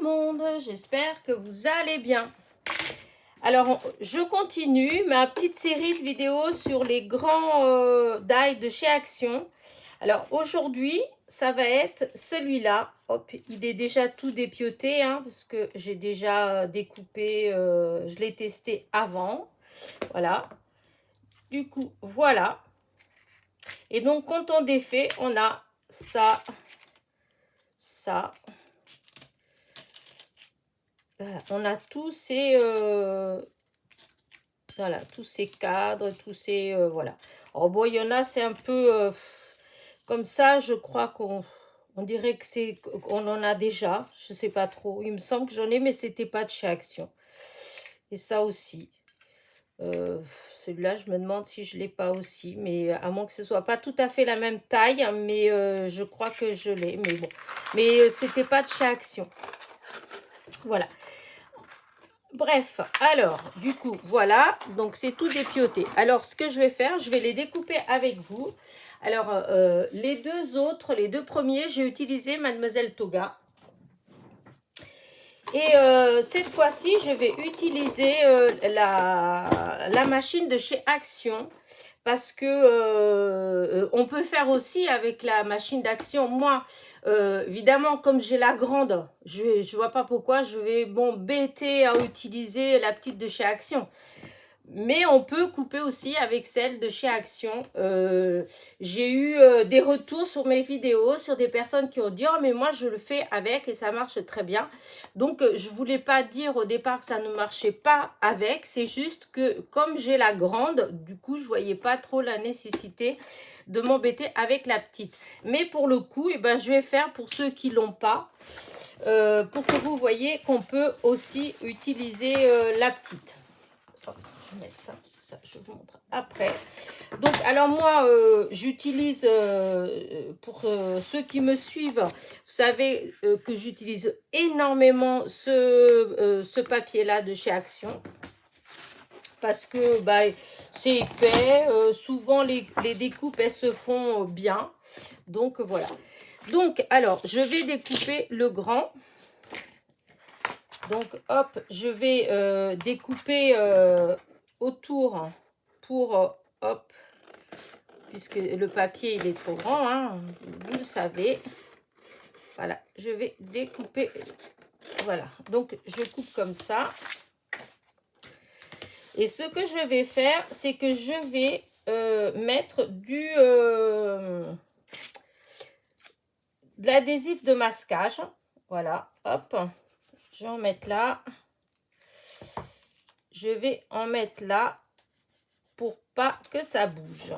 monde, j'espère que vous allez bien. Alors, je continue ma petite série de vidéos sur les grands die de chez Action. Alors, aujourd'hui, ça va être celui-là. Hop, il est déjà tout dépioté, hein, parce que j'ai déjà découpé, je l'ai testé avant. Voilà. Du coup, voilà. Et donc, quand on défait, on a ça, ça. Voilà, on a tous ces voilà, tous ces cadres, tous ces voilà. Alors bon, il y en a, c'est un peu comme ça, je crois qu'on dirait que c'est qu'on en a déjà, je sais pas trop. Il me semble que j'en ai, mais c'était pas de chez Action. Et ça aussi. Celui-là, je me demande si je l'ai pas aussi, mais à moins que ce soit pas tout à fait la même taille, hein, mais je crois que je l'ai, mais bon. Mais c'était pas de chez Action. Voilà. Bref, alors, du coup, voilà, donc c'est tout dépioté. Alors, ce que je vais faire, je vais les découper avec vous. Alors, les deux premiers, j'ai utilisé Mademoiselle Toga. Et cette fois-ci, je vais utiliser la machine de chez Action. Parce que on peut faire aussi avec la machine d'Action. Moi, évidemment, comme j'ai la grande, je vois pas pourquoi je vais m'embêter à utiliser la petite de chez Action. Mais on peut couper aussi avec celle de chez Action. J'ai eu des retours sur mes vidéos, sur des personnes qui ont dit « Oh, mais moi, je le fais avec et ça marche très bien. » Donc, je voulais pas dire au départ que ça ne marchait pas avec. C'est juste que comme j'ai la grande, du coup, je voyais pas trop la nécessité de m'embêter avec la petite. Mais pour le coup, eh ben, je vais faire pour ceux qui l'ont pas. Pour que vous voyez qu'on peut aussi utiliser la petite. Je vais mettre ça, parce que ça, je vous montre après. Donc, alors moi, j'utilise, pour ceux qui me suivent, vous savez que j'utilise énormément ce papier-là de chez Action. Parce que bah, c'est épais, souvent les découpes, elles se font bien. Donc, voilà. Donc, alors, je vais découper le grand. Donc, hop, je vais découper autour pour, hop, puisque le papier, il est trop grand, hein, vous le savez. Voilà, je vais découper, voilà. Donc, je coupe comme ça. Et ce que je vais faire, c'est que je vais mettre de l'adhésif de masquage. Voilà, hop, je vais en mettre là. Je vais en mettre là pour pas que ça bouge.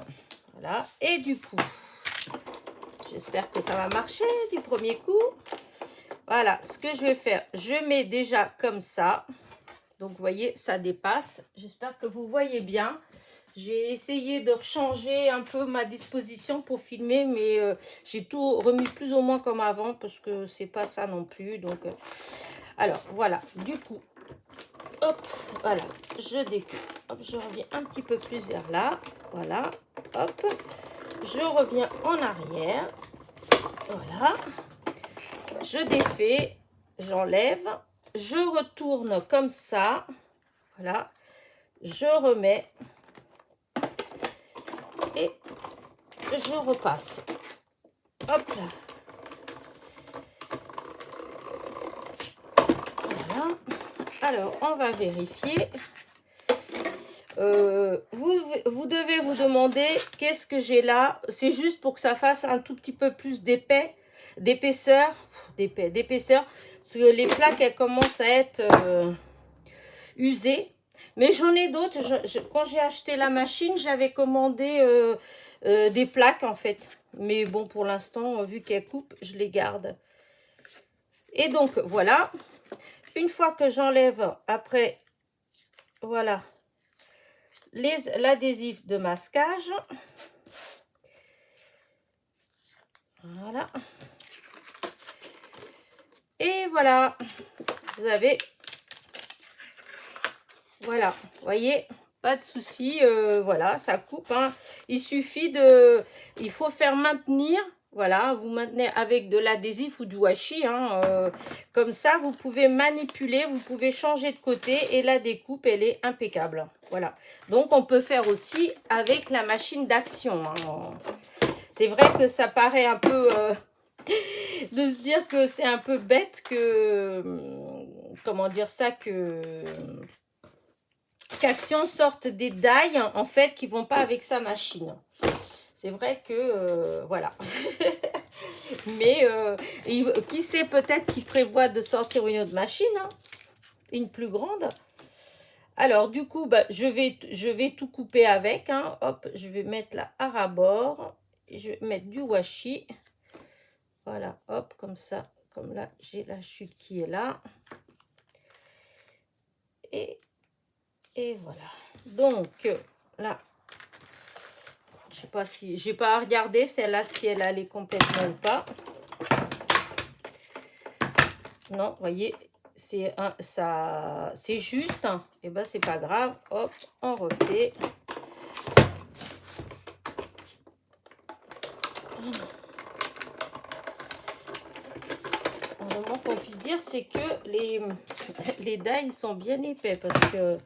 Voilà, et du coup, j'espère que ça va marcher du premier coup. Voilà, ce que je vais faire, je mets déjà comme ça. Donc, vous voyez, ça dépasse. J'espère que vous voyez bien. J'ai essayé de changer un peu ma disposition pour filmer, mais j'ai tout remis plus ou moins comme avant parce que c'est pas ça non plus. Donc, alors, voilà, du coup, hop, voilà, je découpe. Hop, je reviens un petit peu plus vers là. Voilà, hop, je reviens en arrière. Voilà, je défais, j'enlève, je retourne comme ça. Voilà, je remets et je repasse. Hop là. Voilà. Alors, on va vérifier. Vous devez vous demander qu'est-ce que j'ai là. C'est juste pour que ça fasse un tout petit peu plus d'épaisseur. Parce que les plaques, elles commencent à être usées. Mais j'en ai d'autres. Quand j'ai acheté la machine, j'avais commandé des plaques en fait. Mais bon, pour l'instant, vu qu'elles coupent, je les garde. Et donc, voilà. Une fois que j'enlève, après, voilà, l'adhésif de masquage. Voilà. Et voilà. Vous avez, voilà, vous voyez, pas de souci, voilà, ça coupe, hein. Il suffit il faut faire maintenir Voilà, vous maintenez avec de l'adhésif ou du washi. Hein, comme ça, vous pouvez manipuler, vous pouvez changer de côté et la découpe, elle est impeccable. Voilà. Donc, on peut faire aussi avec la machine d'action. Hein. C'est vrai que ça paraît un peu... de se dire que c'est un peu bête que... comment dire ça, qu'Action sorte des die, en fait, qui vont pas avec sa machine. C'est vrai que... voilà. Mais qui sait, peut-être qu'il prévoit de sortir une autre machine, hein, une plus grande. Alors, du coup, bah, je vais tout couper avec. Hein. Hop, je vais mettre la Arabor. Je vais mettre du washi. Voilà, hop, comme ça. Comme là, j'ai la chute qui est là. Et voilà. Donc, là, je sais pas si... J'ai pas à regarder celle-là, si elle allait complètement ou pas. Non, vous voyez, c'est juste. Hein. Et ben, c'est pas grave. Hop, on refait. Le moins qu'on puisse dire, c'est que les die sont bien épais parce que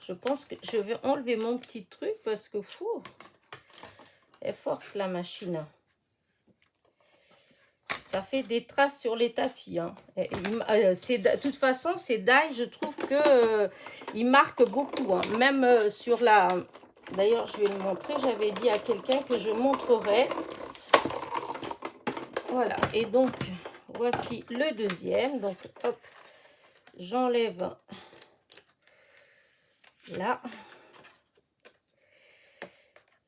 je pense que je vais enlever mon petit truc parce que fou, elle force la machine. Ça fait des traces sur les tapis. Hein. De toute façon, ces die, je trouve que ils marquent beaucoup. Hein. Même sur la... D'ailleurs, je vais le montrer. J'avais dit à quelqu'un que je montrerai. Voilà. Et donc, voici le deuxième. Donc, hop, j'enlève là.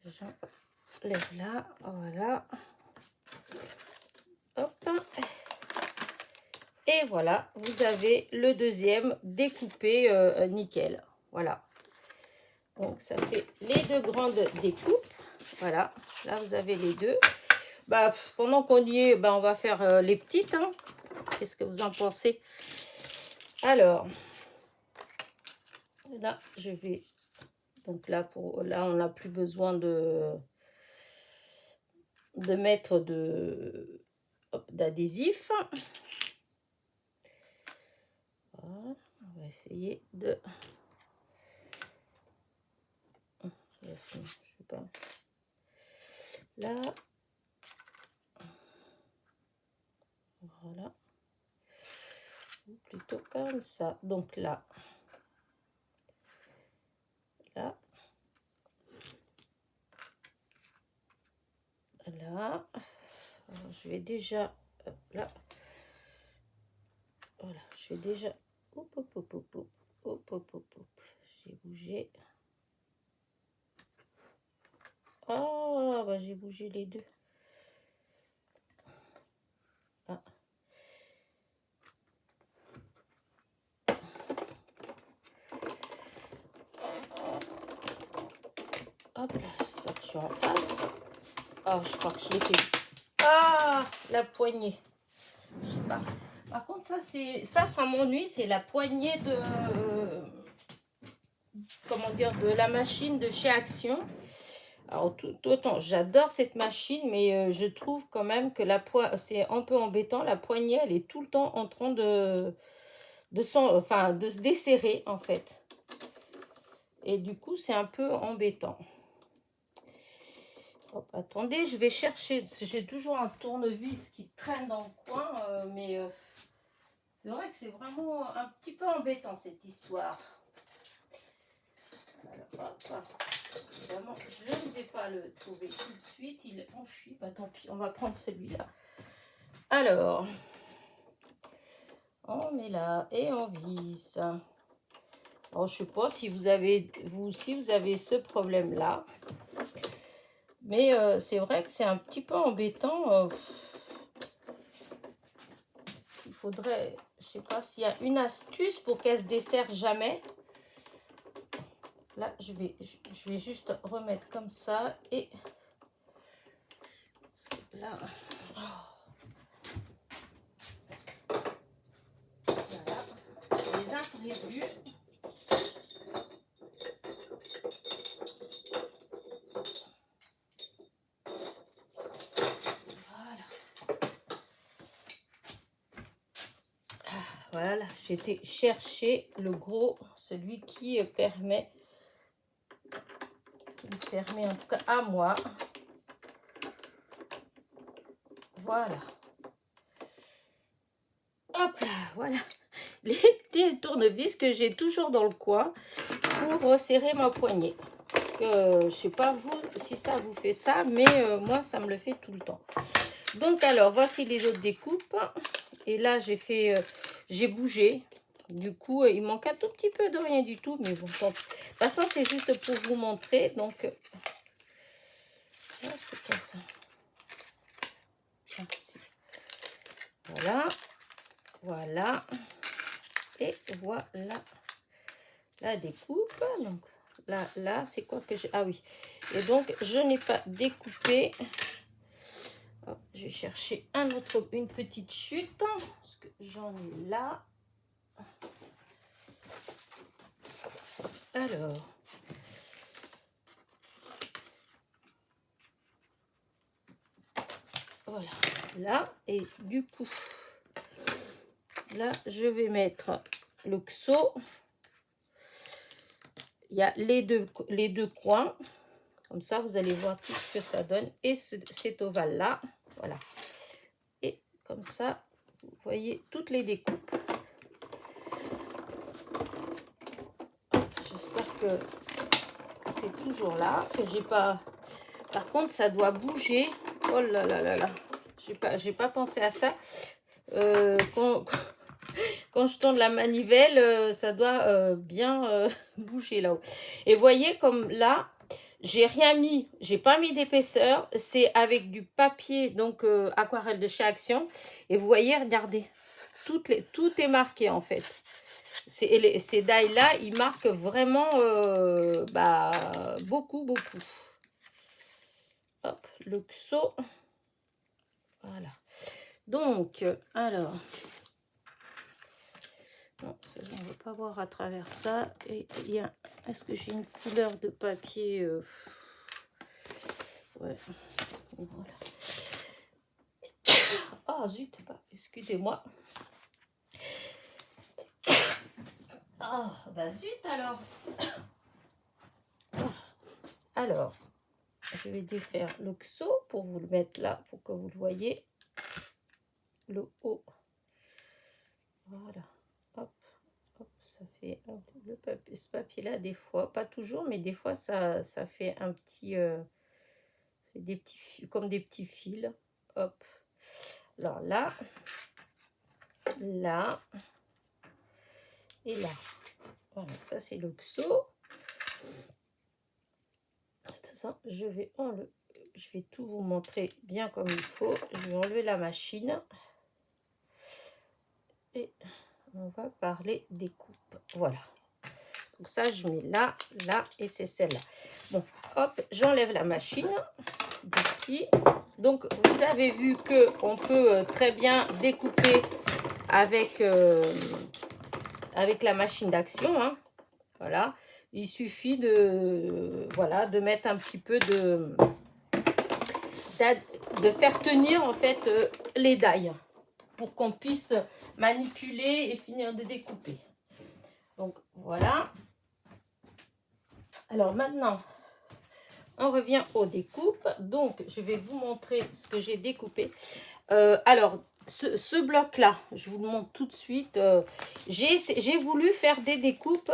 J'enlève là. Voilà. Hop. Et voilà, vous avez le deuxième découpé nickel. Voilà. Donc, ça fait les deux grandes découpes. Voilà. Là, vous avez les deux. Bah, pendant qu'on y est, bah, on va faire les petites. Hein. Qu'est-ce que vous en pensez? Alors, là, je vais... Donc là, on n'a plus besoin de mettre d'adhésif. Voilà. On va essayer de... Je sais pas. Là. Voilà. Ou plutôt comme ça. Donc là. Là. Là. Alors, je vais déjà... là. Voilà. Je vais déjà... Hop, hop, hop, hop, hop. Hop, hop, hop, hop. J'ai bougé. Ah, bah j'ai bougé les deux. Ah. Hop là, j'espère que je suis en face. Ah, je crois que je l'ai fait. Ah, la poignée. Je sais pas. Par contre, ça m'ennuie, c'est la poignée de... comment dire, de la machine de chez Action. Alors, autant, j'adore cette machine, mais je trouve quand même que c'est un peu embêtant. La poignée, elle est tout le temps en train de se desserrer, en fait. Et du coup, c'est un peu embêtant. Hop, attendez, je vais chercher, parce que j'ai toujours un tournevis qui traîne dans le coin, mais c'est vrai que c'est vraiment un petit peu embêtant, cette histoire. Alors, hop. Vraiment, je ne vais pas le trouver tout de suite, il est enfui. Bah tant pis, on va prendre celui-là. Alors, on met là et on visse. Alors, je ne sais pas si vous aussi, vous avez ce problème-là. Mais c'est vrai que c'est un petit peu embêtant. Il faudrait, je ne sais pas s'il y a une astuce pour qu'elle se dessert jamais. Là, je vais juste remettre comme ça et là, voilà, les imprévus. Voilà, j'ai été chercher le gros, celui qui me permet en tout cas à moi. Voilà. Hop là, voilà. Les petits tournevis que j'ai toujours dans le coin pour resserrer ma poignée. Parce que je sais pas vous si ça vous fait ça, mais moi ça me le fait tout le temps. Donc alors, voici les autres découpes. Et là, j'ai bougé. Du coup, il manque un tout petit peu de rien du tout. Mais bon, de toute façon, c'est juste pour vous montrer. Donc, c'est quoi ça? Voilà. Voilà. Et voilà la découpe. Donc, là, c'est quoi que j'ai... Ah oui. Et donc, je n'ai pas découpé... Hop, je vais chercher une petite chute, parce que j'en ai là. Alors, voilà, là, et du coup, là, je vais mettre l'oxo. Il y a les deux coins. Comme ça, vous allez voir tout ce que ça donne. Et cet ovale-là, voilà. Et comme ça, vous voyez toutes les découpes. J'espère que c'est toujours là, que j'ai pas... Par contre, ça doit bouger. Oh là là là là. J'ai pas pensé à ça. Quand je tourne la manivelle, ça doit bien bouger là-haut. Et voyez comme là, j'ai rien mis, j'ai pas mis d'épaisseur. C'est avec du papier, donc aquarelle de chez Action. Et vous voyez, regardez, tout est marqué en fait. Ces die-là, ils marquent vraiment beaucoup. Hop, l'oxo. Voilà. Donc, alors... Non, on ne veut pas voir à travers ça. Et il y a... Est-ce que j'ai une couleur de papier Ouais. Voilà. Oh, zut, excusez-moi. Oh, bah zut alors. Alors, je vais défaire l'oxo pour vous le mettre là, pour que vous le voyez. Le haut. Voilà. Hop, ça fait ce papier là des fois, pas toujours, mais des fois ça fait un petit c'est des petits comme des petits fils. Hop, alors là et là, voilà, ça c'est l'oxo. Ça, je vais tout vous montrer bien comme il faut. Je vais enlever la machine et on va parler des coupes. Voilà. Donc ça, je mets là et c'est celle-là. Bon, hop, j'enlève la machine d'ici. Donc, vous avez vu que on peut très bien découper avec la machine d'action. Hein. Voilà. Il suffit de mettre un petit peu de faire tenir en fait les die pour qu'on puisse manipuler et finir de découper. Donc, voilà. Alors maintenant, on revient aux découpes. Donc, je vais vous montrer ce que j'ai découpé. Alors, ce bloc-là, je vous le montre tout de suite. J'ai voulu faire des découpes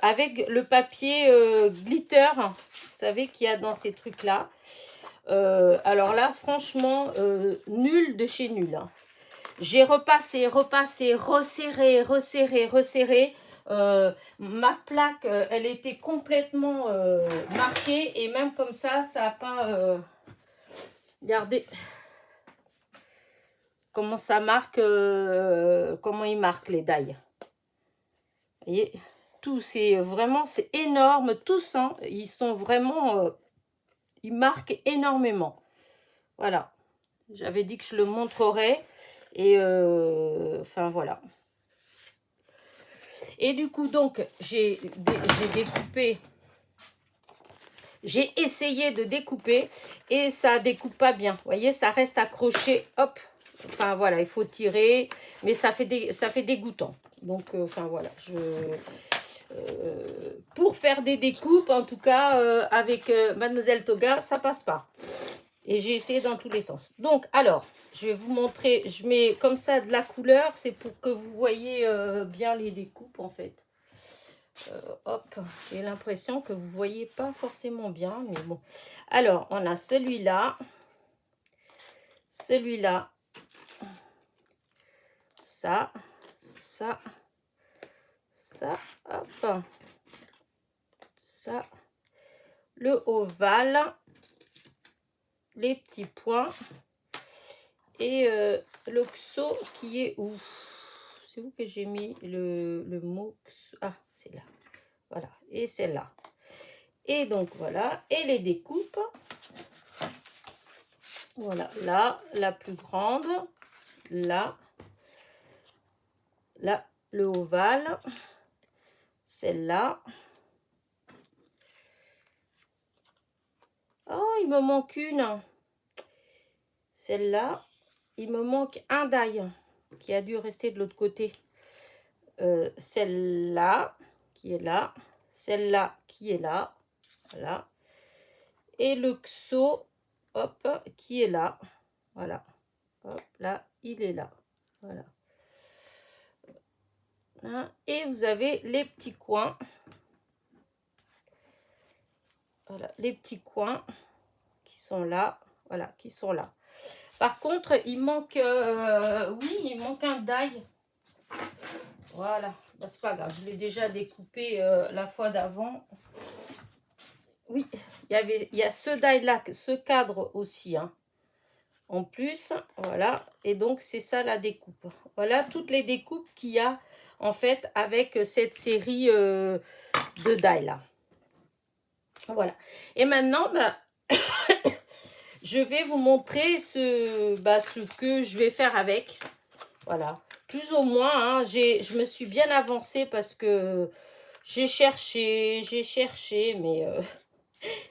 avec le papier glitter. Vous savez qu'il y a dans ces trucs-là. Alors là, franchement, nul de chez nul. Hein. J'ai repassé, resserré. Ma plaque, elle était complètement marquée et même comme ça n'a pas... regardez comment ça marque, comment ils marquent les die. Vous voyez, tout c'est vraiment, c'est énorme, tous, hein, ils sont vraiment, ils marquent énormément. Voilà, j'avais dit que je le montrerais et enfin voilà. Et du coup, donc, j'ai découpé, j'ai essayé de découper et ça découpe pas bien. Vous voyez, ça reste accroché, hop, enfin voilà, il faut tirer, mais ça fait dégoûtant. Donc, enfin voilà, pour faire des découpes, en tout cas, avec Mademoiselle Toga, ça passe pas. Et j'ai essayé dans tous les sens. Donc, alors, je vais vous montrer. Je mets comme ça de la couleur. C'est pour que vous voyez bien les découpes, en fait. Hop, j'ai l'impression que vous ne voyez pas forcément bien. Mais bon. Alors, on a celui-là. Celui-là. Ça. Ça. Ça. Hop. Ça. Le ovale. Les petits points. Et l'oxo qui est où? C'est où que j'ai mis le mot? Ah, c'est là. Voilà. Et celle-là. Et donc, voilà. Et les découpes. Voilà. Là, la plus grande. Là. Là, le ovale. Celle-là. Oh, il me manque une. Celle-là. Il me manque un die qui a dû rester de l'autre côté. Celle-là qui est là. Celle-là qui est là. Voilà. Et le XO, hop, qui est là. Voilà. Hop, là, il est là. Voilà. Et vous avez les petits coins. Voilà, les petits coins qui sont là. Voilà, qui sont là. Par contre, il manque, oui, il manque un die. Voilà, bah, c'est pas grave, je l'ai déjà découpé la fois d'avant. Oui, il y a ce die là, ce cadre aussi, hein. En plus, voilà, et donc c'est ça la découpe. Voilà toutes les découpes qu'il y a en fait avec cette série de die là. Voilà. Et maintenant, bah, je vais vous montrer ce que je vais faire avec. Voilà. Plus ou moins, hein, je me suis bien avancée parce que j'ai cherché, mais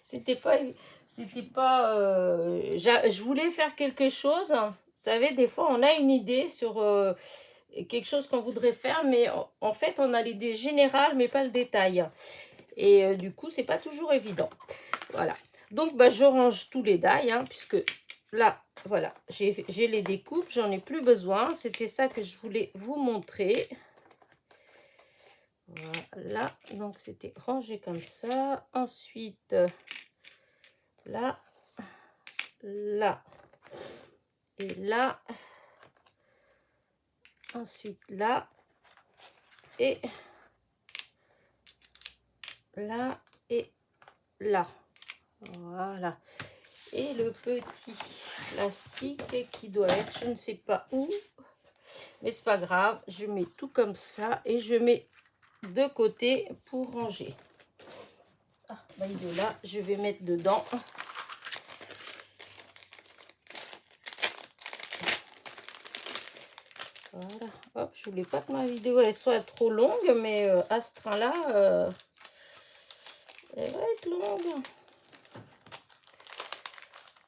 c'était pas, je voulais faire quelque chose. Vous savez, des fois, on a une idée sur quelque chose qu'on voudrait faire, mais en fait, on a l'idée générale, mais pas le détail. Et du coup, c'est pas toujours évident. Voilà. Donc, bah, je range tous les die, hein, puisque là, voilà, j'ai les découpes, j'en ai plus besoin. C'était ça que je voulais vous montrer. Voilà, donc c'était rangé comme ça. Ensuite, là, là et là. Ensuite, là et là et là. Voilà. Et le petit plastique qui doit être, je ne sais pas où, mais c'est pas grave, je mets tout comme ça et je mets de côté pour ranger. Ah, bah il est là, je vais mettre dedans. Voilà, hop, je voulais pas que ma vidéo elle soit trop longue, mais à ce train-là, elle va être longue.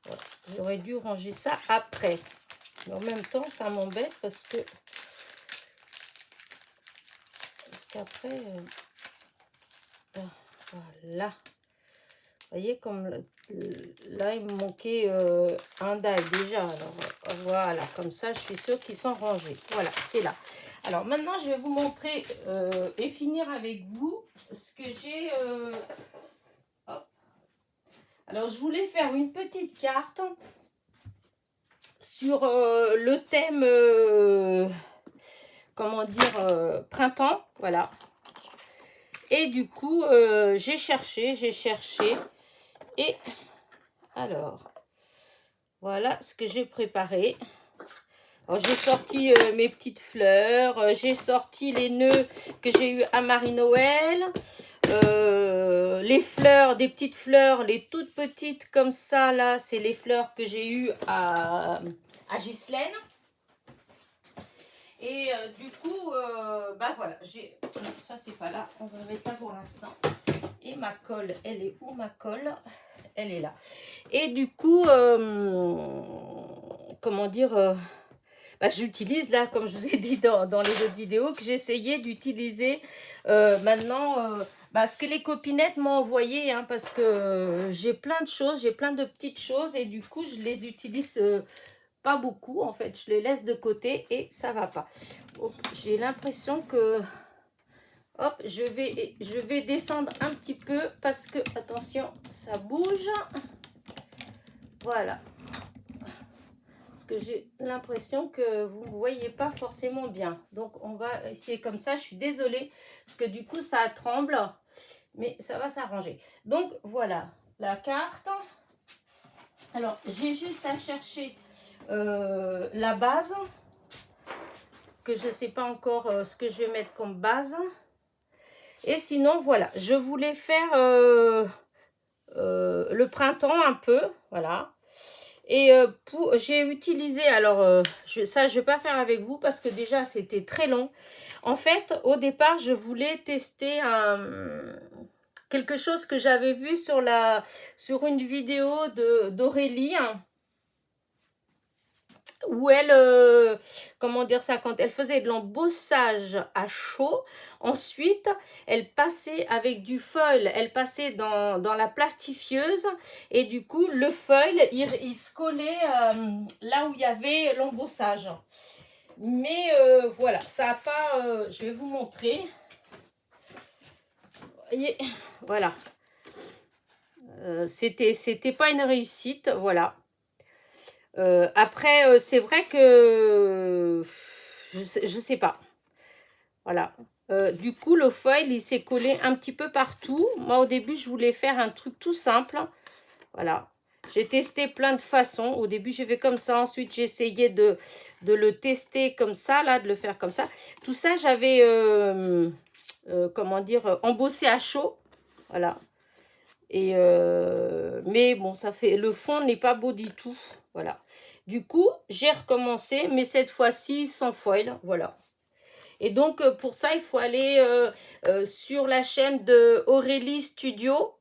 Voilà. J'aurais dû ranger ça après. Mais en même temps, ça m'embête parce qu'après, voilà. Vous voyez, comme là, il me manquait un die déjà. Alors, voilà, comme ça, je suis sûre qu'ils sont rangés. Voilà, c'est là. Alors, maintenant, je vais vous montrer et finir avec vous ce que j'ai... Alors, je voulais faire une petite carte sur le thème, comment dire, printemps, voilà. Et du coup, j'ai cherché, et alors, voilà ce que j'ai préparé. J'ai sorti mes petites fleurs, j'ai sorti les nœuds que j'ai eu à Marie-Noël, les fleurs, des petites fleurs, les toutes petites comme ça, là, c'est les fleurs que j'ai eues à Ghislaine. Et du coup, bah voilà, ça c'est pas là, on va mettre là pour l'instant. Et ma colle, elle est où ma colle? Elle est là. Et du coup, comment dire, bah, j'utilise là, comme je vous ai dit dans les autres vidéos, que j'essayais d'utiliser maintenant bah, ce que les copinettes m'ont envoyé, hein, parce que j'ai plein de choses, j'ai plein de petites choses et du coup je les utilise pas beaucoup en fait, je les laisse de côté et ça va pas. J'ai l'impression que hop, je vais descendre un petit peu parce que attention, ça bouge. Voilà. Parce que j'ai l'impression que vous ne voyez pas forcément bien. Donc on va essayer comme ça. Je suis désolée parce que du coup ça tremble, mais ça va s'arranger. Donc voilà la carte. Alors j'ai juste à chercher la base, que je ne sais pas encore ce que je vais mettre comme base. Et sinon voilà, je voulais faire le printemps un peu, voilà. Et j'ai utilisé, alors ça je ne vais pas faire avec vous parce que déjà c'était très long. En fait, au départ, je voulais tester quelque chose que j'avais vu sur une vidéo d'Aurélie, hein, où elle, comment dire ça, quand elle faisait de l'embossage à chaud, ensuite, elle passait avec du foil, elle passait dans la plastifieuse, et du coup, le foil, il se collait là où il y avait l'embossage. Mais voilà, ça n'a pas, je vais vous montrer. Vous voyez, voilà. C'était pas une réussite, voilà. Après, c'est vrai que je sais pas. Voilà. Du coup, le foil, il s'est collé un petit peu partout. Moi, au début, je voulais faire un truc tout simple. Voilà. J'ai testé plein de façons. Au début, j'ai fait comme ça. Ensuite, j'ai essayé de le tester comme ça, là, de le faire comme ça. Tout ça, j'avais, comment dire, embossé à chaud. Voilà. Et mais bon, ça fait, le fond n'est pas beau du tout. Voilà. Du coup, j'ai recommencé, mais cette fois-ci sans foil. Voilà. Et donc, pour ça, il faut aller sur la chaîne de Aurélie Studio.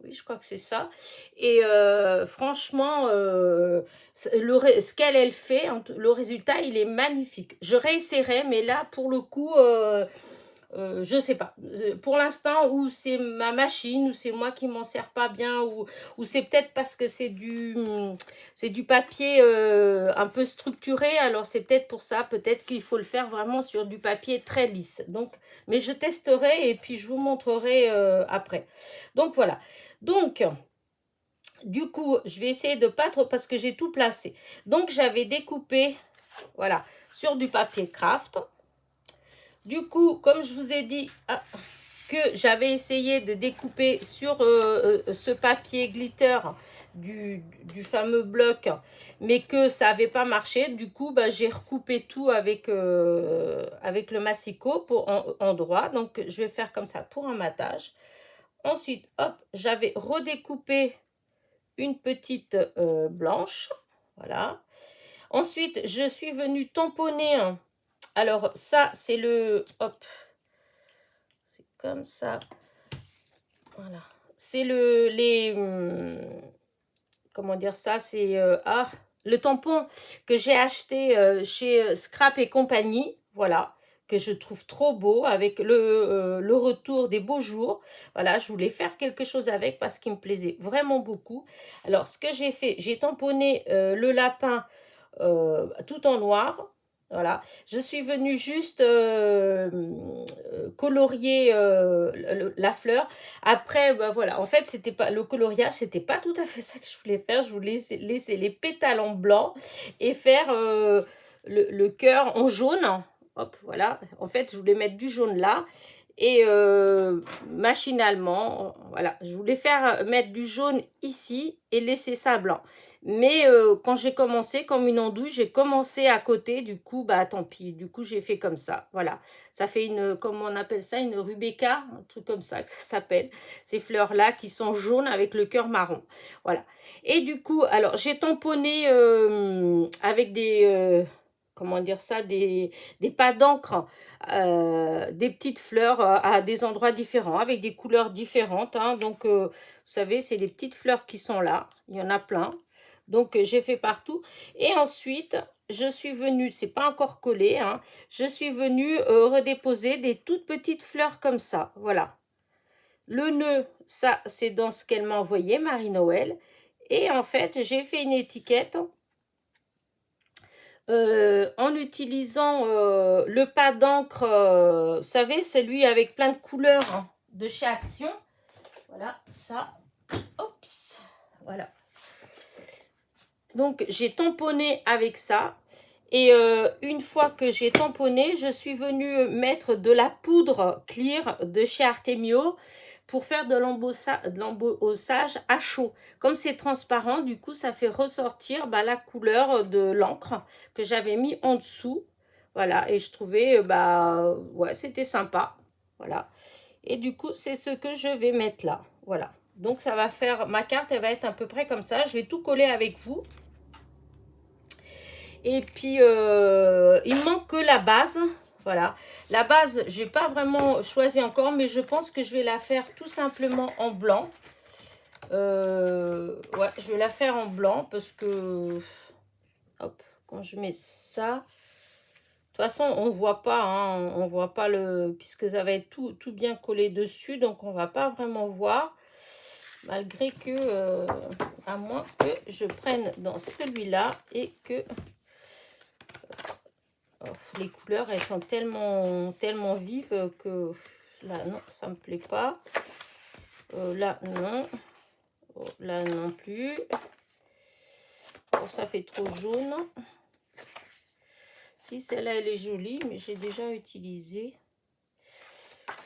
Oui, je crois que c'est ça. Et franchement, ce qu'elle fait, le résultat, il est magnifique. Je réessayerai, mais là, pour le coup, je sais pas. Pour l'instant, ou c'est ma machine, ou c'est moi qui m'en sers pas bien, ou c'est peut-être parce que c'est du papier un peu structuré. Alors c'est peut-être pour ça, peut-être qu'il faut le faire vraiment sur du papier très lisse. Donc, mais je testerai et puis je vous montrerai après. Donc voilà. Donc du coup, je vais essayer de pas trop parce que j'ai tout placé. Donc j'avais découpé, voilà, sur du papier craft. Du coup, comme je vous ai dit que j'avais essayé de découper sur ce papier glitter du fameux bloc, mais que ça n'avait pas marché, du coup, bah, j'ai recoupé tout avec le massicot en droit. Donc, je vais faire comme ça pour un matage. Ensuite, hop, j'avais redécoupé une petite blanche. Voilà. Ensuite, je suis venue tamponner alors ça, c'est le... Hop. C'est comme ça. Voilà. C'est comment dire ça? C'est... le tampon que j'ai acheté chez Scrap et compagnie. Voilà. Que je trouve trop beau avec le retour des beaux jours. Voilà, je voulais faire quelque chose avec parce qu'il me plaisait vraiment beaucoup. Alors, ce que j'ai fait, j'ai tamponné le lapin tout en noir. Voilà, je suis venue juste colorier la fleur. Après, bah voilà, en fait, c'était pas le coloriage, c'était pas tout à fait ça que je voulais faire. Je voulais laisser les pétales en blanc et faire le cœur en jaune. Hop, voilà. En fait, je voulais mettre du jaune là. Et machinalement, voilà, je voulais mettre du jaune ici et laisser ça blanc. Mais quand j'ai commencé comme une andouille, j'ai commencé à côté, du coup, bah tant pis. Du coup, j'ai fait comme ça, voilà. Ça fait comment on appelle ça, une rubéca, un truc comme ça que ça s'appelle. Ces fleurs-là qui sont jaunes avec le cœur marron, voilà. Et du coup, alors, j'ai tamponné avec des... comment dire ça, des pas d'encre, des petites fleurs à des endroits différents, avec des couleurs différentes. Hein. Donc, vous savez, c'est des petites fleurs qui sont là. Il y en a plein. Donc, j'ai fait partout. Et ensuite, je suis venue, c'est pas encore collé, hein, je suis venue redéposer des toutes petites fleurs comme ça, voilà. Le nœud, ça, c'est dans ce qu'elle m'a envoyé, Marie-Noël. Et en fait, j'ai fait une étiquette en utilisant le pas d'encre, vous savez, celui avec plein de couleurs hein, de chez Action. Voilà, ça. Oups, voilà. Donc, j'ai tamponné avec ça. Et une fois que j'ai tamponné, je suis venue mettre de la poudre clear de chez Artemio pour faire de l'embossage à chaud. Comme c'est transparent, du coup, ça fait ressortir la couleur de l'encre que j'avais mis en dessous. Voilà, et je trouvais, ouais, c'était sympa. Voilà. Et du coup, c'est ce que je vais mettre là. Voilà. Donc, ça va faire, ma carte, elle va être à peu près comme ça. Je vais tout coller avec vous. Et puis, il me manque que la base. Voilà. La base, j'ai pas vraiment choisi encore, mais je pense que je vais la faire tout simplement en blanc. Ouais, je vais la faire en blanc parce que... Hop, quand je mets ça... De toute façon, on voit pas, hein, on voit pas le... Puisque ça va être tout bien collé dessus, donc on va pas vraiment voir. Malgré que... à moins que je prenne dans celui-là et que... les couleurs, elles sont tellement vives que là, non, ça me plaît pas. Là, non. Oh, là, non plus. Oh, ça fait trop jaune. Si, celle-là, elle est jolie, mais j'ai déjà utilisé.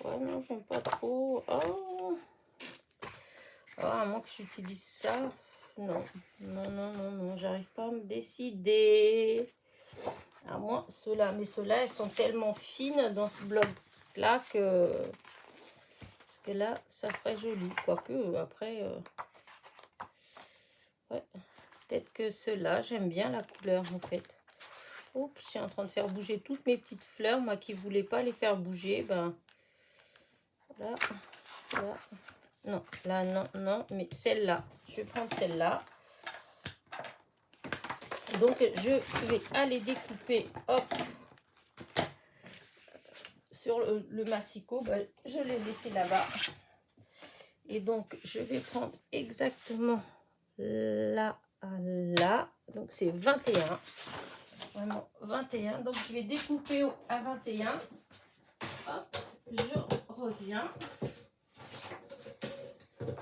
Ouais, non, j'aime pas trop. Oh, à moins que j'utilise ça. Non, non, non, non, non, j'arrive pas à me décider. À moins ceux-là. Mais ceux-là, elles sont tellement fines dans ce bloc-là que... Parce que là, ça ferait joli. Quoique, après... Ouais. Peut-être que ceux-là, j'aime bien la couleur, en fait. Oups, je suis en train de faire bouger toutes mes petites fleurs. Moi qui ne voulais pas les faire bouger, ben... Là, là... Non, là, non, non. Mais celle-là, je vais prendre celle-là. Donc, je vais aller découper, hop, sur le massicot. Ben, je l'ai laissé là-bas. Et donc, je vais prendre exactement là à là. Donc, c'est 21. Vraiment 21. Donc, je vais découper à 21. Hop, je reviens. Hop.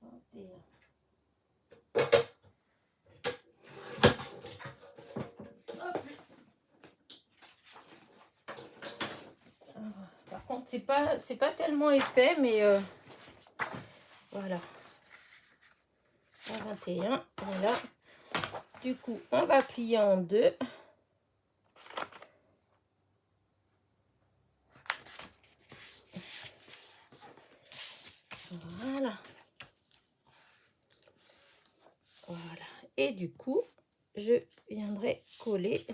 21. Hop. Alors, par contre, c'est pas tellement épais, mais voilà. À 21, voilà. Du coup, on va plier en deux. Voilà. Voilà. Et du coup, je viendrai coller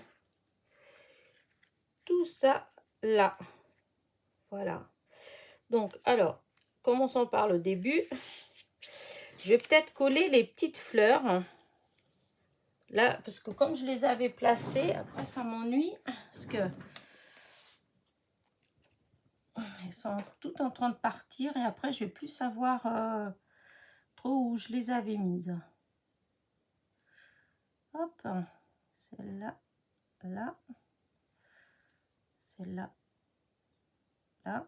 tout ça là. Voilà. Donc, alors, commençons par le début. Je vais peut-être coller les petites fleurs. Là, parce que comme je les avais placées, après ça m'ennuie. Parce que elles sont toutes en train de partir. Et après, je vais plus savoir trop où je les avais mises. Hop. Celle-là, là. Celle-là, là.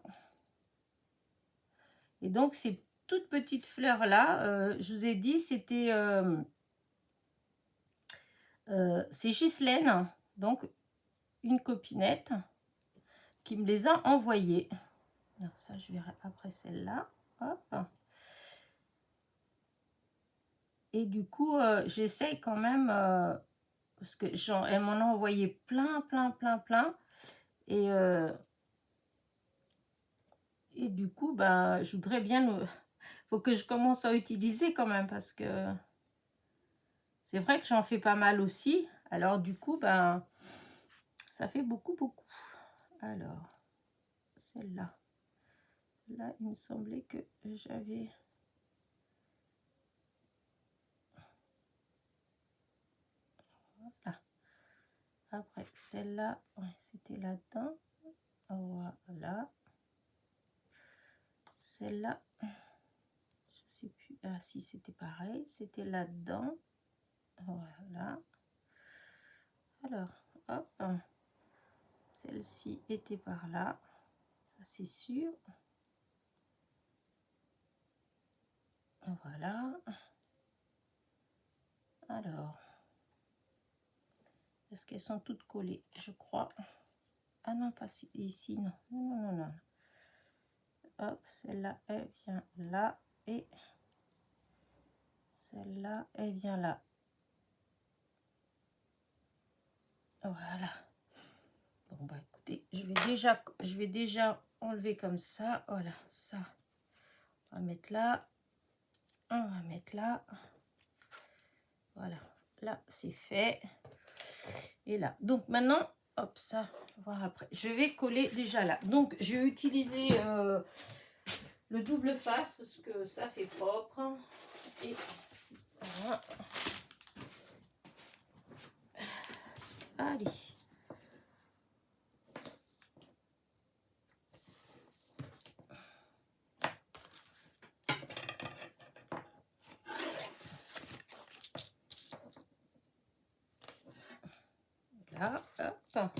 Et donc, ces toutes petites fleurs-là, je vous ai dit, c'était... c'est Ghislaine, donc une copinette, qui me les a envoyées. Alors ça, je verrai après celle-là. Hop. Et du coup, j'essaye quand même, parce que elle m'en a envoyé plein. Et du coup, je voudrais bien... faut que je commence à utiliser quand même, parce que c'est vrai que j'en fais pas mal aussi. Alors du coup, ça fait beaucoup. Alors, celle-là. Là, il me semblait que j'avais... après celle-là, ouais, c'était là-dedans. Voilà. Celle-là, je sais plus. Ah si, c'était pareil. C'était là-dedans. Voilà. Alors, hop. Celle-ci était par là. Ça, c'est sûr. Voilà. Alors, est-ce qu'elles sont toutes collées? Je crois. Ah non, pas ici, non. Non, non, non. Hop, celle-là, elle vient là. Et celle-là, elle vient là. Voilà. Bon, bah écoutez, je vais déjà enlever comme ça. Voilà, ça. On va mettre là. On va mettre là. Voilà. Là, c'est fait. Et là. Donc maintenant, hop, ça, on va voir après. Je vais coller déjà là. Donc, je vais utiliser le double face parce que ça fait propre. Et voilà. Allez. Là, hop.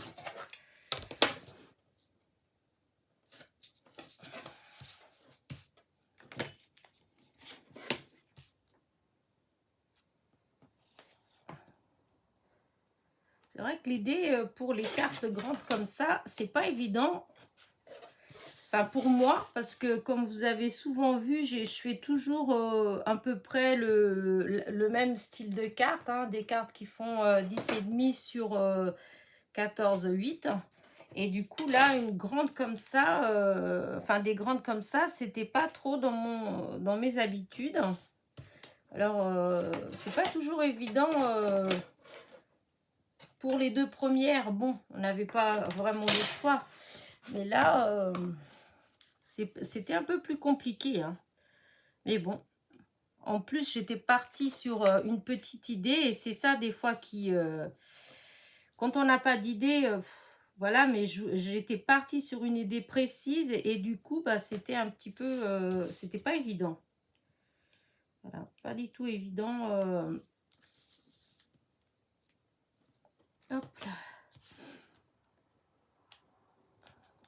C'est vrai que l'idée pour les cartes grandes comme ça, c'est pas évident. Enfin, pour moi, parce que comme vous avez souvent vu, je fais toujours à peu près le même style de cartes, hein, des cartes qui font 10,5 sur 14,8. Et du coup, là, une grande comme ça, enfin des grandes comme ça, c'était pas trop dans mes habitudes. Alors, c'est pas toujours évident pour les deux premières. Bon, on n'avait pas vraiment le choix. Mais là, c'était un peu plus compliqué. Hein. Mais bon, en plus, j'étais partie sur une petite idée. Et c'est ça, des fois, qui... quand on n'a pas d'idée... voilà, mais j'étais partie sur une idée précise. Et du coup, bah, c'était un petit peu... c'était pas évident. Voilà, pas du tout évident. Hop là.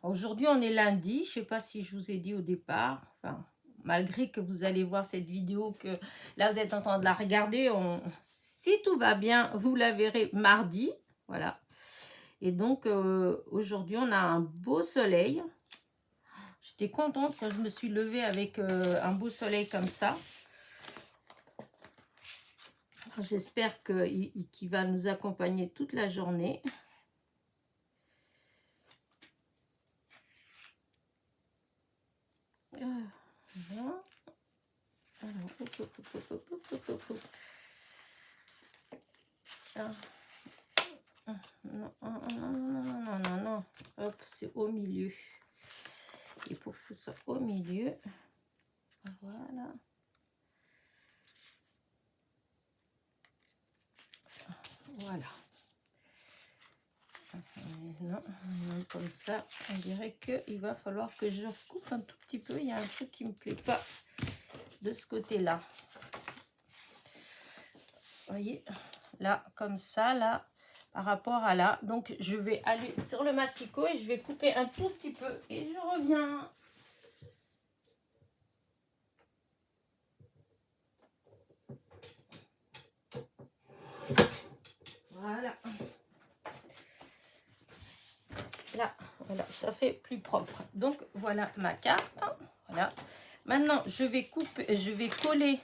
Aujourd'hui, on est lundi. Je ne sais pas si je vous ai dit au départ. Enfin, malgré que vous allez voir cette vidéo, que là, vous êtes en train de la regarder. Si tout va bien, vous la verrez mardi. Voilà. Et donc, aujourd'hui, on a un beau soleil. J'étais contente quand je me suis levée avec un beau soleil comme ça. J'espère qu'il va nous accompagner toute la journée. Voilà. Alors, hop. Ah. Non. Hop, c'est au milieu. Et pour que ce soit au milieu, voilà. Voilà. Non, comme ça, on dirait qu'il va falloir que je recoupe un tout petit peu. Il y a un truc qui me plaît pas de ce côté-là. Vous voyez, là, comme ça, là, par rapport à là. Donc, je vais aller sur le massicot et je vais couper un tout petit peu. Et je reviens. Voilà. Là, voilà, ça fait plus propre. Donc, voilà ma carte. Voilà. Maintenant, je vais coller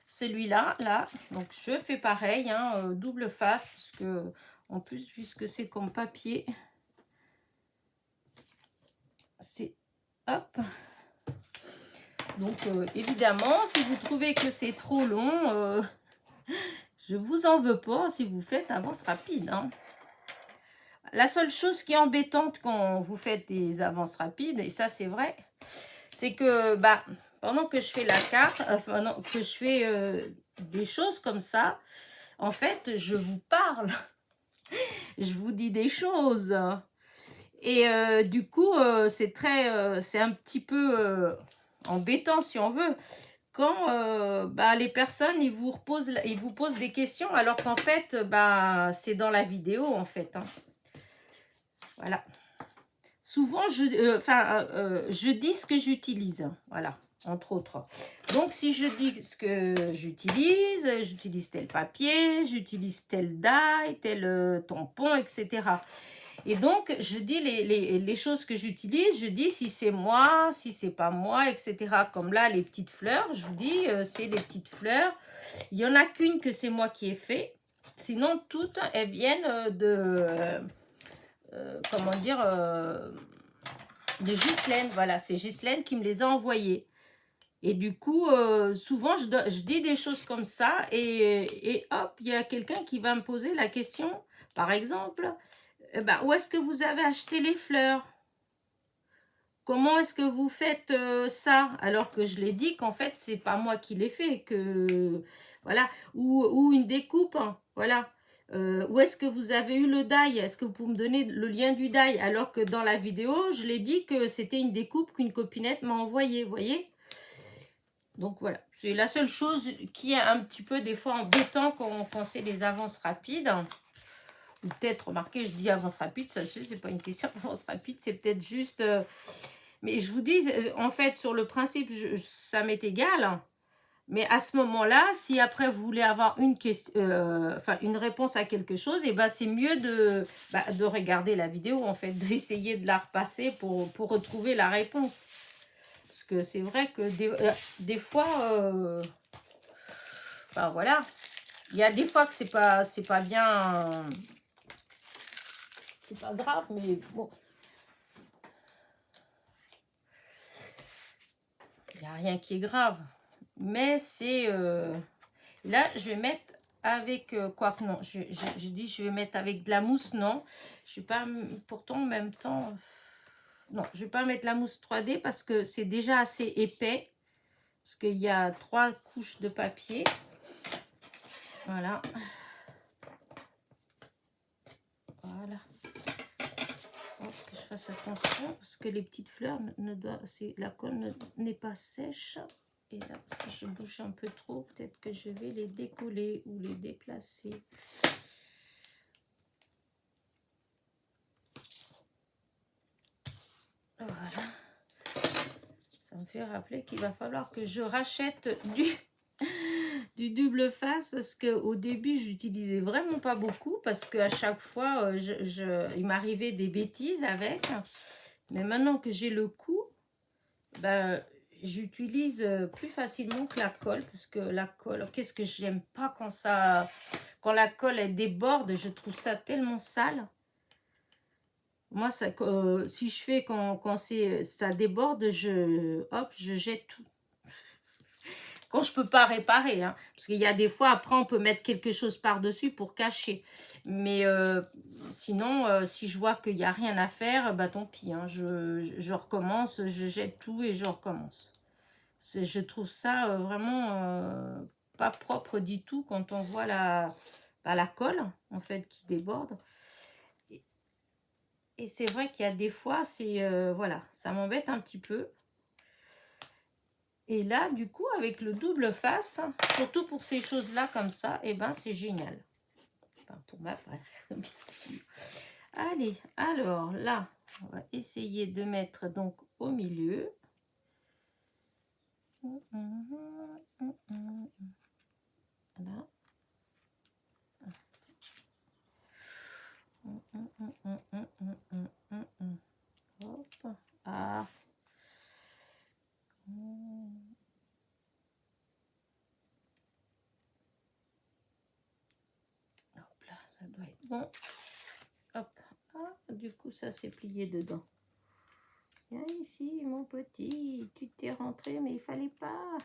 celui-là, là. Donc, je fais pareil, hein, double face, parce que, en plus, puisque c'est comme papier, c'est... Hop. Donc, évidemment, si vous trouvez que c'est trop long, je vous en veux pas si vous faites avance rapide, hein. La seule chose qui est embêtante quand vous faites des avances rapides, et ça c'est vrai, c'est que bah, pendant que je fais la carte, pendant que je fais des choses comme ça, en fait, je vous parle. je vous dis des choses. Et du coup, c'est un petit peu embêtant si on veut. Quand bah, les personnes, ils vous posent des questions alors qu'en fait, bah, c'est dans la vidéo en fait. Hein. Voilà. Souvent, je dis ce que j'utilise. Voilà, entre autres. Donc, si je dis ce que j'utilise tel papier, j'utilise tel die, tel tampon, etc. Et donc, je dis les choses que j'utilise, je dis si c'est moi, si c'est pas moi, etc. Comme là, les petites fleurs, je vous dis, c'est des petites fleurs. Il y en a qu'une que c'est moi qui ai fait. Sinon, toutes, elles viennent comment dire, de Ghislaine. Voilà, c'est Ghislaine qui me les a envoyées. Et du coup, souvent, je dis des choses comme ça et hop, il y a quelqu'un qui va me poser la question, par exemple, où est-ce que vous avez acheté les fleurs? Comment est-ce que vous faites ça? Alors que je l'ai dit qu'en fait, c'est pas moi qui l'ai fait, que voilà, ou une découpe, hein, voilà. Où est-ce que vous avez eu le die? Est-ce que vous pouvez me donner le lien du die? Alors que dans la vidéo, je l'ai dit que c'était une découpe qu'une copinette m'a envoyée, vous voyez? Donc voilà, c'est la seule chose qui est un petit peu des fois embêtant quand c'est des avances rapides. Ou peut-être, remarquez, je dis avance rapide, ça c'est pas une question d'avance rapide, c'est peut-être juste... mais je vous dis, en fait, sur le principe, ça m'est égal. Mais à ce moment-là, si après vous voulez avoir une réponse à quelque chose, et ben c'est mieux de regarder la vidéo, en fait, d'essayer de la repasser pour retrouver la réponse. Parce que c'est vrai que des fois, ben voilà, il y a des fois que c'est pas bien, c'est pas grave, mais bon. Il n'y a rien qui est grave. Mais c'est... là, je vais mettre avec... quoi que non, je dis je vais mettre avec de la mousse, non. Je vais pas... Pourtant, en même temps... non, je vais pas mettre la mousse 3D parce que c'est déjà assez épais. Parce qu'il y a 3 couches de papier. Voilà. Voilà. Il faut que je fasse attention parce que les petites fleurs la colle n'est pas sèche. Et là, si je bouge un peu trop, peut-être que je vais les décoller ou les déplacer. Voilà. Ça me fait rappeler qu'il va falloir que je rachète du double face parce qu'au début, j'utilisais vraiment pas beaucoup parce qu'à chaque fois, il m'arrivait des bêtises avec. Mais maintenant que j'ai le coup, ben, j'utilise plus facilement que la colle parce que la colle, qu'est-ce que j'aime pas quand la colle elle déborde, je trouve ça tellement sale. Moi, ça, si je fais quand ça déborde, je jette tout. Quand je peux pas réparer, hein, parce qu'il y a des fois, après, on peut mettre quelque chose par-dessus pour cacher. Mais sinon, si je vois qu'il n'y a rien à faire, bah tant pis. Hein, je recommence, je jette tout et je recommence. Je trouve ça vraiment pas propre du tout quand on voit la colle, en fait, qui déborde. Et c'est vrai qu'il y a des fois, voilà, ça m'embête un petit peu. Et là, du coup, avec le double face, surtout pour ces choses-là comme ça, et ben c'est génial. Enfin, pour ma part, bien sûr. Allez, alors là, on va essayer de mettre donc au milieu. Voilà. Hop. Ah. Hop là, ça doit être bon. Hop. Ah, du coup, ça s'est plié dedans. Viens ici, mon petit. Tu t'es rentré, mais il fallait pas.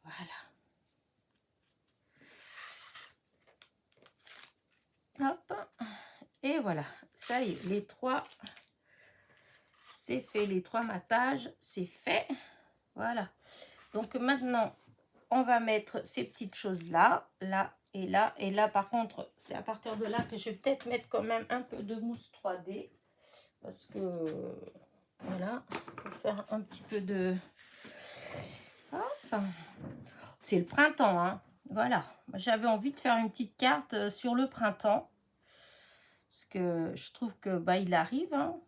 Voilà. Hop. Et voilà. Ça y est, les 3... c'est fait, les 3 mattages, c'est fait. Voilà. Donc maintenant, on va mettre ces petites choses-là, là Et là, par contre, c'est à partir de là que je vais peut-être mettre quand même un peu de mousse 3D. Parce que, voilà, pour faire un petit peu de... Hop. C'est le printemps, hein. Voilà. J'avais envie de faire une petite carte sur le printemps. Parce que je trouve que, bah, il arrive, hein.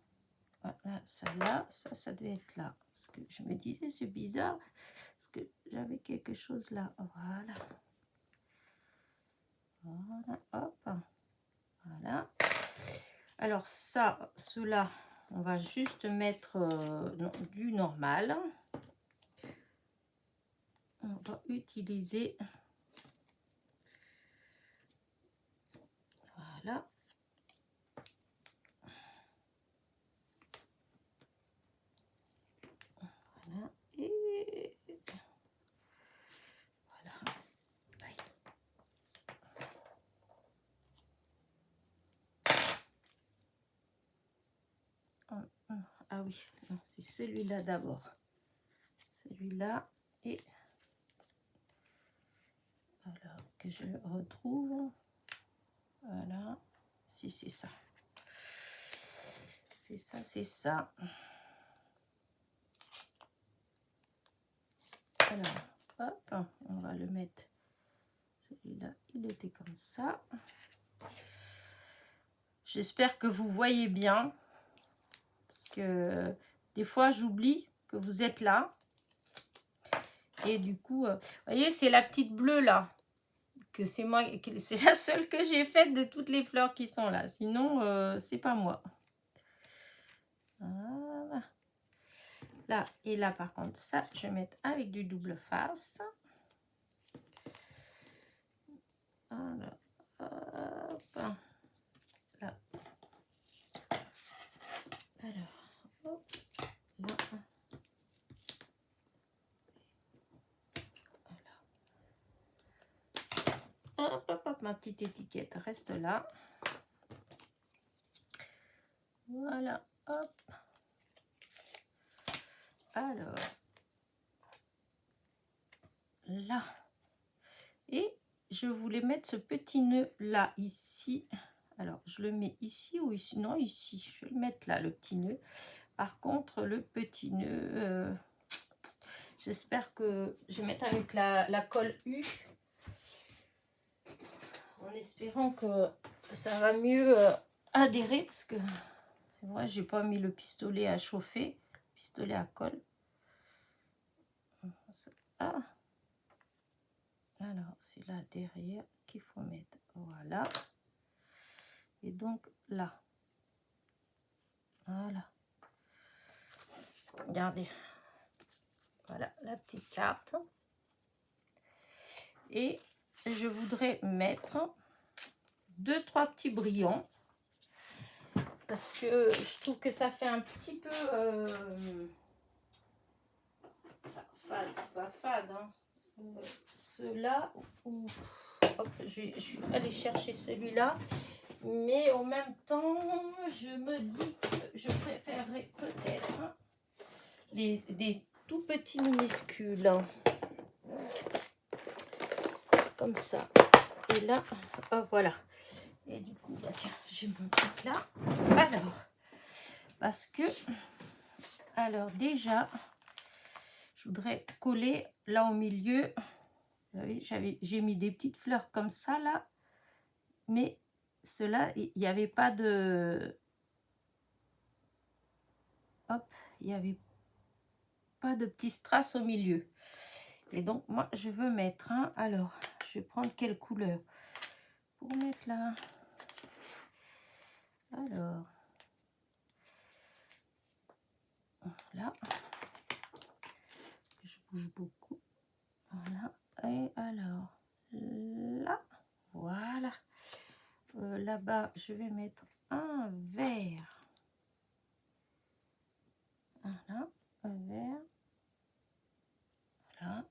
Voilà, ça là, ça devait être là. Parce que je me disais, c'est bizarre. Parce que j'avais quelque chose là. Voilà. Voilà, hop. Voilà. Alors ça, cela, on va juste mettre du normal. On va utiliser. Voilà. Voilà. Et voilà. Aïe. Ah oui, c'est celui-là d'abord. Celui-là et voilà que je retrouve. Voilà, si c'est ça. C'est ça, c'est ça. Alors, hop, on va le mettre. Celui-là, il était comme ça. J'espère que vous voyez bien. Parce que des fois, j'oublie que vous êtes là. Et du coup, vous voyez, c'est la petite bleue là. Que c'est moi, c'est la seule que j'ai faite de toutes les fleurs qui sont là. Sinon, c'est pas moi. Voilà. Là et là, par contre, ça, je vais mettre avec du double face. Voilà. Hop. Là. Alors, hop. Là. Voilà. Hop, hop, hop, ma petite étiquette reste là. Voilà, hop. Alors, là. Et je voulais mettre ce petit nœud là, ici. Alors, je le mets ici ou ici? Non, ici. Je vais le mettre là, le petit nœud. Par contre, le petit nœud, j'espère que je vais mettre avec la colle U. En espérant que ça va mieux adhérer. Parce que c'est vrai, j'ai pas mis le pistolet à chauffer. Pistolet à colle. Ah. Alors, c'est là derrière qu'il faut mettre. Voilà. Et donc là. Voilà. Regardez. Voilà la petite carte. Et je voudrais mettre 2-3 petits brillants. Parce que je trouve que ça fait un petit peu... fade, c'est pas fade. Hein. Ceux-là... Hop, je suis allée chercher celui-là. Mais en même temps, je me dis que je préférerais peut-être des tout petits minuscules. Comme ça. Et là, oh, voilà. Et du coup, bah, tiens, j'ai mon truc là. Alors, parce que... Alors, déjà, je voudrais coller là au milieu. Vous voyez, j'ai mis des petites fleurs comme ça, là. Mais cela, il n'y avait pas de... Hop, il n'y avait pas de petits strass au milieu. Et donc, moi, je veux mettre un... Alors, je vais prendre quelle couleur pour mettre là? Alors... Là. Je bouge beaucoup. Voilà. Et alors, là. Voilà. Là-bas, je vais mettre un vert. Voilà. Un vert. Voilà.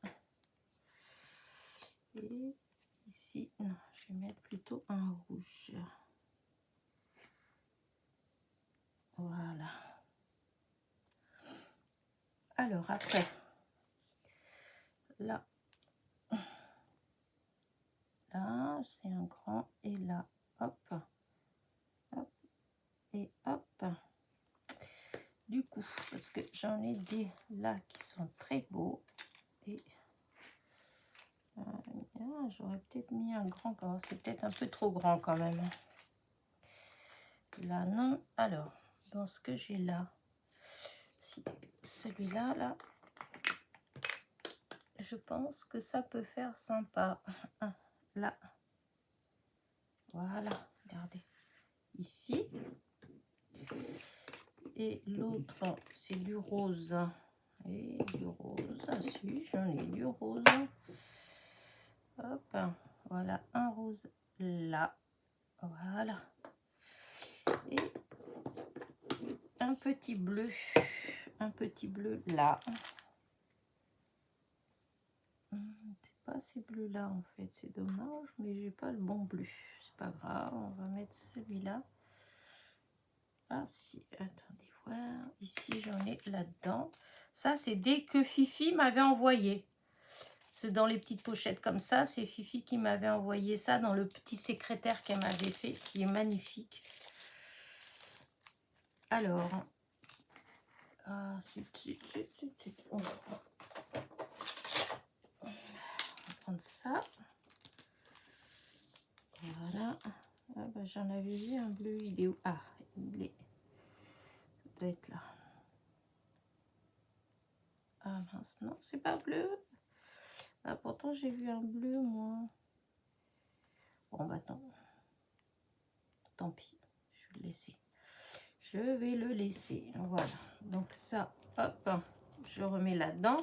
Et ici, non, je vais mettre plutôt un rouge. Voilà. Alors, après, là, j'en ai des là qui sont très beaux. Et j'aurais peut-être mis un grand. C'est peut-être un peu trop grand quand même. Là, non. Alors, dans ce que j'ai là, si celui-là, là, je pense que ça peut faire sympa. Là. Voilà, regardez. Ici. Et l'autre, c'est du rose. Et du rose. Ah si, j'en ai du rose. Hop, voilà, un rose là. Voilà. Et un petit bleu. Un petit bleu là. C'est pas ces bleus là en fait, c'est dommage, mais j'ai pas le bon bleu. C'est pas grave, on va mettre celui-là. Ah si, attendez voir. Ici j'en ai là-dedans. Ça c'est dès que Fifi m'avait envoyé. C'est dans les petites pochettes comme ça. C'est Fifi qui m'avait envoyé ça dans le petit secrétaire qu'elle m'avait fait, qui est magnifique. Alors, on va prendre ça. Voilà. Ah bah, j'en avais vu un bleu. Il est où? Ah, il est. Ça doit être là. Ah mince, non, c'est pas bleu. Ah, pourtant, j'ai vu un bleu, moi. Bon, bah attends. Tant pis. Je vais le laisser. Je vais le laisser. Voilà. Donc ça, hop, je remets là-dedans.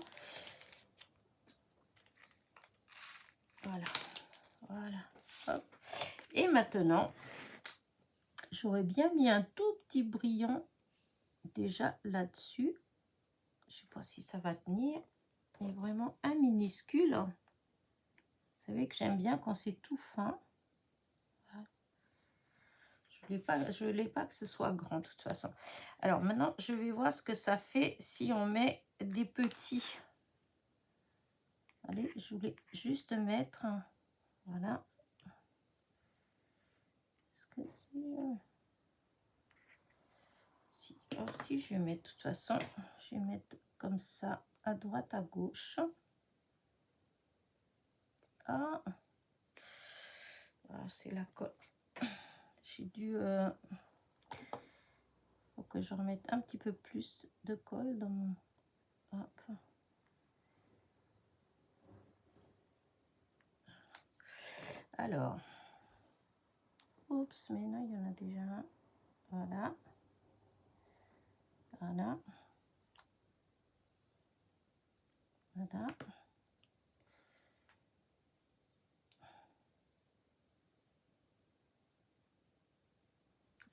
Voilà. Voilà. Hop. Et maintenant, j'aurais bien mis un tout petit brillant déjà là-dessus. Je sais pas si ça va tenir. Il est vraiment un minuscule. Vous savez que j'aime bien quand c'est tout fin. Voilà. Je voulais pas que ce soit grand de toute façon. Alors maintenant, je vais voir ce que ça fait si on met des petits. Allez, je voulais juste mettre. Voilà. Est-ce que c'est... Si je vais mettre, de toute façon, je vais mettre comme ça, à droite, à gauche. Ah, c'est la colle. J'ai dû... faut que je remette un petit peu plus de colle dans mon... Hop. Alors. Oups, mais non, il y en a déjà un. Voilà. Voilà. Voilà.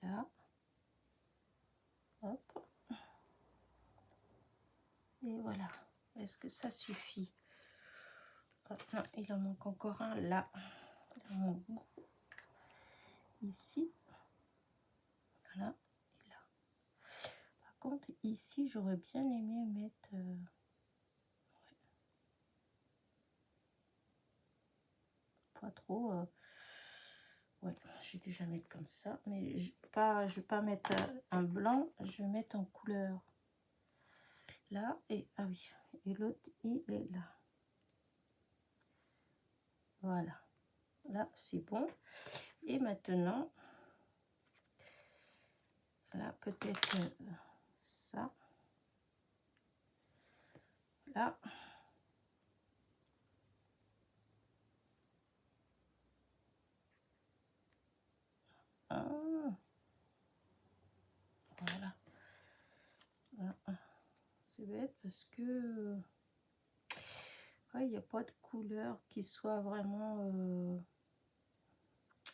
Là. Hop. Et voilà. Est-ce que ça suffit? Hop, non, il en manque encore un là. Il en manque beaucoup. Ici. Voilà. Et là. Par contre, ici, j'aurais bien aimé mettre... pas trop... ouais, je vais déjà mettre comme ça. Mais je vais pas mettre un blanc. Je vais mettre en couleur. Là. Et... Ah oui. Et l'autre, il est là. Voilà. Là, c'est bon. Et maintenant, là, peut-être ça. Là. Ah. Voilà. Voilà. C'est bête parce que il n'y a pas de couleur qui soit vraiment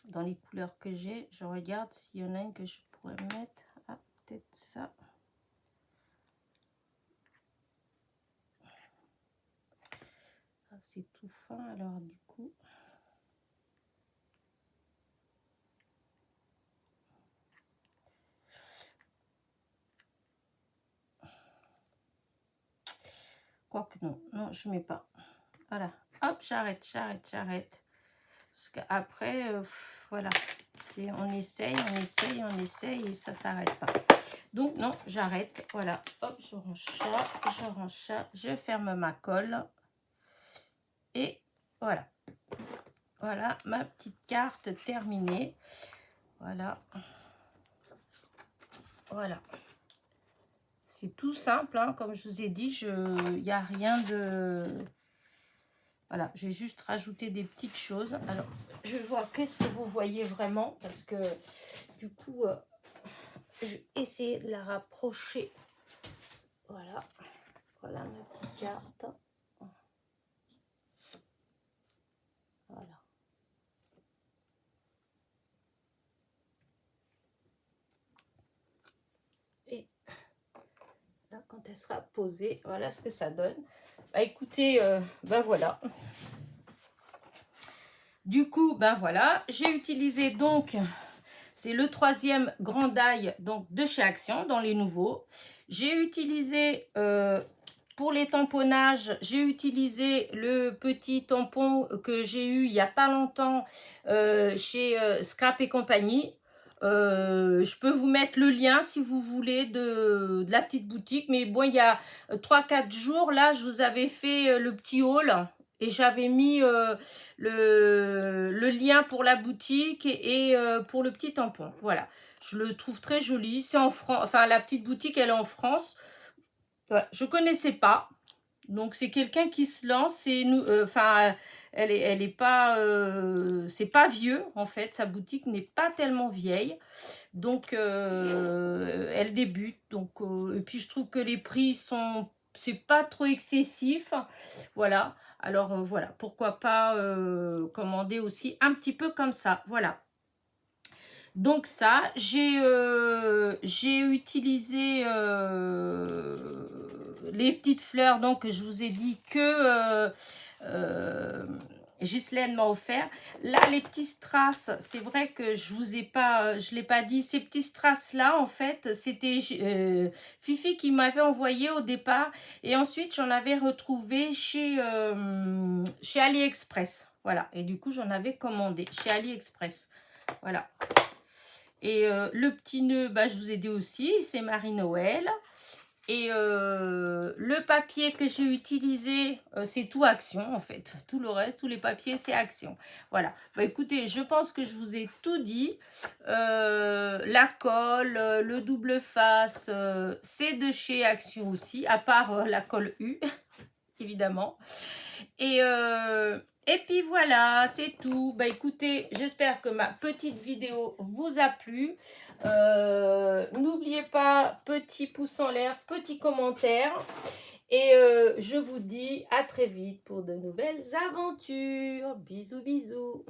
dans les couleurs que j'ai. Je regarde s'il y en a une que je pourrais mettre. Ah, peut-être ça. Ah, c'est tout fin alors du coup. Quoique non, non, je mets pas. Voilà. Hop, j'arrête. Parce qu'après, voilà. On essaye, on essaye et ça s'arrête pas. Donc non, j'arrête. Voilà, hop, je range ça, je ferme ma colle. Et voilà. Voilà ma petite carte terminée. Voilà. Voilà. C'est tout simple, hein, comme je vous ai dit, il n'y a rien de... Voilà, j'ai juste rajouté des petites choses. Alors, je vois qu'est-ce que vous voyez vraiment, parce que du coup, je vais essayer de la rapprocher. Voilà, voilà ma petite carte. Voilà. Et là, quand elle sera posée, voilà ce que ça donne. Bah écoutez, ben voilà. Du coup, ben voilà, j'ai utilisé donc, c'est le 3e grand die donc de chez Action dans les nouveaux. J'ai utilisé pour les tamponnages, j'ai utilisé le petit tampon que j'ai eu il n'y a pas longtemps chez Scrap et compagnie. Je peux vous mettre le lien si vous voulez de la petite boutique, mais bon, il y a 3-4 jours là, je vous avais fait le petit haul et j'avais mis le lien pour la boutique et pour le petit tampon. Voilà, je le trouve très joli. C'est en France, enfin la petite boutique elle est en France. Ouais, je connaissais pas. Donc c'est quelqu'un qui se lance et nous enfin elle est pas c'est pas vieux en fait, sa boutique n'est pas tellement vieille. Donc elle débute donc et puis je trouve que les prix sont c'est pas trop excessif. Voilà. Alors voilà, pourquoi pas commander aussi un petit peu comme ça. Voilà. Donc ça, j'ai utilisé les petites fleurs donc que je vous ai dit que Ghislaine m'a offert. Là, les petits strass, c'est vrai que je vous ai pas, je l'ai pas dit. Ces petits strass là, en fait, c'était Fifi qui m'avait envoyé au départ, et ensuite j'en avais retrouvé chez AliExpress. Voilà, et du coup j'en avais commandé chez AliExpress. Voilà. Et le petit nœud, bah, je vous ai dit aussi, c'est Marie-Noël. Et le papier que j'ai utilisé, c'est tout Action en fait. Tout le reste, tous les papiers, c'est Action. Voilà. Bah, écoutez, je pense que je vous ai tout dit. La colle, le double face, c'est de chez Action aussi, à part la colle U, évidemment. Et puis voilà, c'est tout. Bah écoutez, j'espère que ma petite vidéo vous a plu. N'oubliez pas, petit pouce en l'air, petit commentaire. Et je vous dis à très vite pour de nouvelles aventures. Bisous, bisous.